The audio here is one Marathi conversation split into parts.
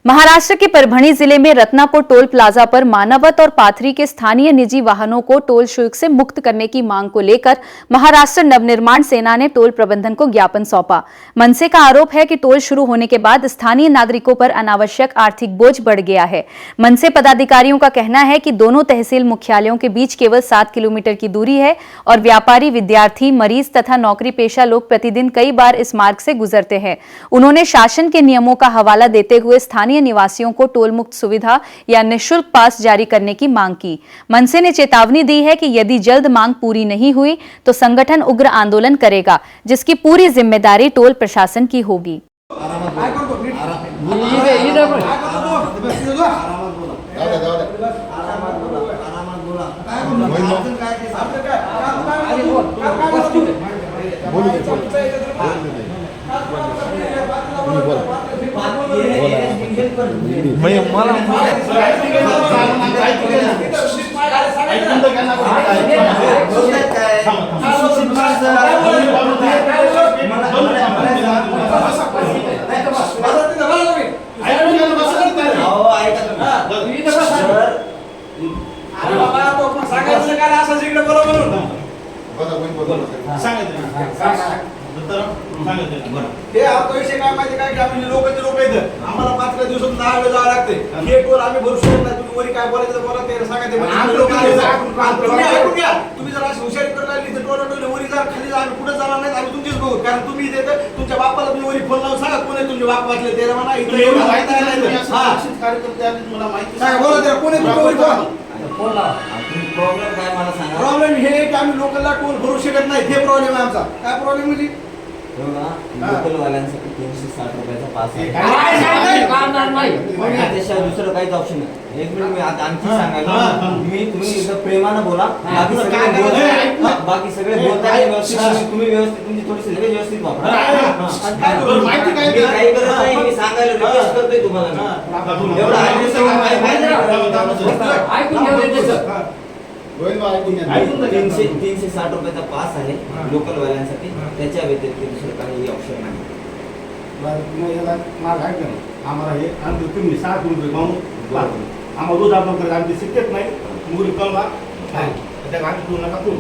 महाराष्ट्र के परभणी जिले में रत्नापुर टोल प्लाजा पर मानवत और पाथरी के स्थानीय निजी वाहनों को टोल शुल्क से मुक्त करने की मांग को लेकर महाराष्ट्र नवनिर्माण सेना ने टोल प्रबंधन को ज्ञापन सौंपा। मनसे का आरोप है कि टोल शुरू होने के बाद स्थानीय नागरिकों पर अनावश्यक आर्थिक बोझ बढ़ गया है। मनसे पदाधिकारियों का कहना है कि दोनों तहसील मुख्यालयों के बीच केवल 7 किलोमीटर की दूरी है और व्यापारी, विद्यार्थी, मरीज तथा नौकरी पेशा लोग प्रतिदिन कई बार इस मार्ग से गुजरते हैं। उन्होंने शासन के नियमों का हवाला देते हुए स्थानीय निवासियों को टोल मुक्त सुविधा या निःशुल्क पास जारी करने की मांग की। मनसे ने चेतावनी दी है कि यदि जल्द मांग पूरी नहीं हुई तो संगठन उग्र आंदोलन करेगा, जिसकी पूरी जिम्मेदारी टोल प्रशासन की होगी। हे आता विषय काय माहिती काय की आम्ही लोकांचे लोक आहेत, आम्हाला 5 दिवसात 10 वेळा जावं लागते। हे टोल आम्ही भरू शकत नाही। तुम्ही वरी काय बोलायचं बोला, ते सांगायचं तुम्ही जर अशी हुशारी करायला लागली तर टोल वरी जा, खाली जा, आम्ही कुठे जाणार नाही। आम्ही तुमचीच बघू, कारण तुम्ही इथे तुमच्या बापाला तुम्ही वरी फोन लावून सांगा कोण आहे तुमचे बाप वाचले ते म्हणा इथे एवढं माहिती नाही। हा कार्यकर्ते आले मला माहिती सांगा, बोला ते कोण आहे तुमचे वरी फोन लावा। प्रॉब्लेम काय मला सांगा। प्रॉब्लेम हे की आम्ही लोकलला टोल भरू शकत नाही, हे प्रॉब्लेम आहे आमचा। काय प्रॉब्लेम म्हणजे लोकल वाल्यांसाठी 360 रुपयाचा पास आहे। त्याशिवाय दुसरं काहीच ऑप्शन नाही। एक मिनिट मी आणखी सांगायला, तुम्ही एकदम प्रेमानं बोला, बाकी सगळे बोलताय व्यवस्थित, तुम्ही व्यवस्थित तुमची थोडीशी लगे व्यवस्थित वापरा। काही गरज नाही, मी सांगायला रिक्वेस्ट करतोय तुम्हाला। एवढा ऐकून घ्या। 360 रुपयाचा पास आहे लोकल वाल्यांसाठी, त्याच्या व्यतिरिक्त दुसरं काही ऑप्शन नाही। आम्हाला हे आणि तुम्ही 7 रुपये पाहून आम्हाला रोज आपण करत आम्ही शिकत नाही मुली कळवा त्या गाडी तू नका तू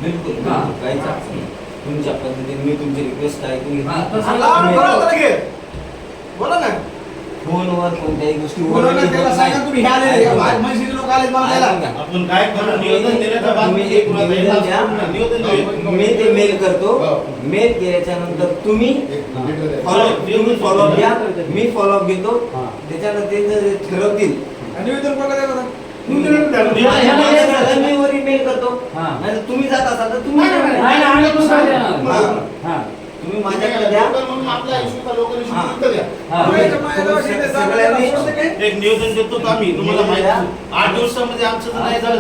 बिलकुल काहीच अडचण नाही। तुमच्या पद्धतीने मी तुमची रिक्वेस्ट ऐकून बोला ना फोनवर कोणत्याही गोष्टी त्याला सांगा तुम्ही ह्या आले मनसे लोक आले मला त्याला आपण काय करू नियोजन दिले तर तुम्ही एक नियोजन द्या, मी ते मेल करतो। मेल केल्याच्या नंतर तुम्ही फॉलोअप घ्या, मी फॉलोअप घेतो। त्याच्यानंतर ते जर ठरवतील निवेदन कोणाला देणार मी वरी मेल करतो। नाही तुम्ही जात असाल तर तुम्ही तुम्ही माझ्याकडे द्या, आपल्या इश्यूचा लोकल इश्यू द्या। सगळ्यांनी एक नियोजन देतो तो आम्ही तुम्हाला माहिती 8 दिवसामध्ये आमचं जर नाही झालं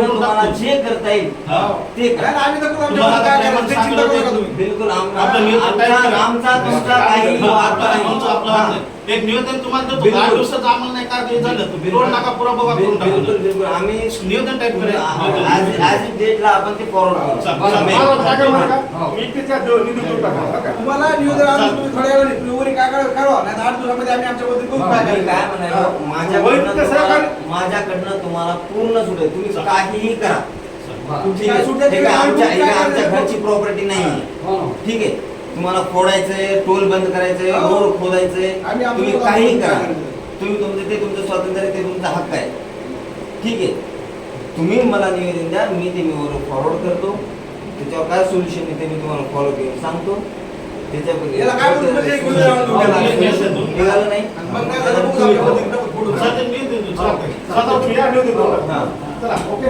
तुम्हाला जे करता येईल ते करा। आम्ही तर बिलकुल आमचा तुमचा काही आपलं एक नियोजन तुम्हाला देतो 8 दिवसाचं आम्हाला नाही काय झालं बिलकुल नका पुरा बाबा करून टाकू। बिलकुल आम्ही नियोजन टाइप ॲज डेटला आपण ते फॉरवर्ड करू। तुम्हाला निवेदन आणून तुम्ही थोड्या वेळ वरी काय करा नाही 8 दिवसामध्ये आम्ही आमच्या बद्दल करू काय म्हणायचं, माझ्याकडनं तुम्हाला पूर्ण सूट आहे। तुम्ही काहीही करा, आमच्या घरची प्रॉपर्टी नाही, ठीक आहे। तुम्हाला फोडायचंय, टोल बंद करायचंय, रोड खोदायचंय, तुम्ही काही करा। तुम्ही तुमचं स्वातंत्र्य, ते तुमचा हक्क आहे, ठीक आहे। तुम्ही मला निवेदन द्या, मी ते फॉरवर्ड करतो। त्याच्यावर काय सोल्युशन आहे ते मी तुम्हाला फॉलो करून सांगतो। त्याच्याबद्दल निघालं नाही ओके।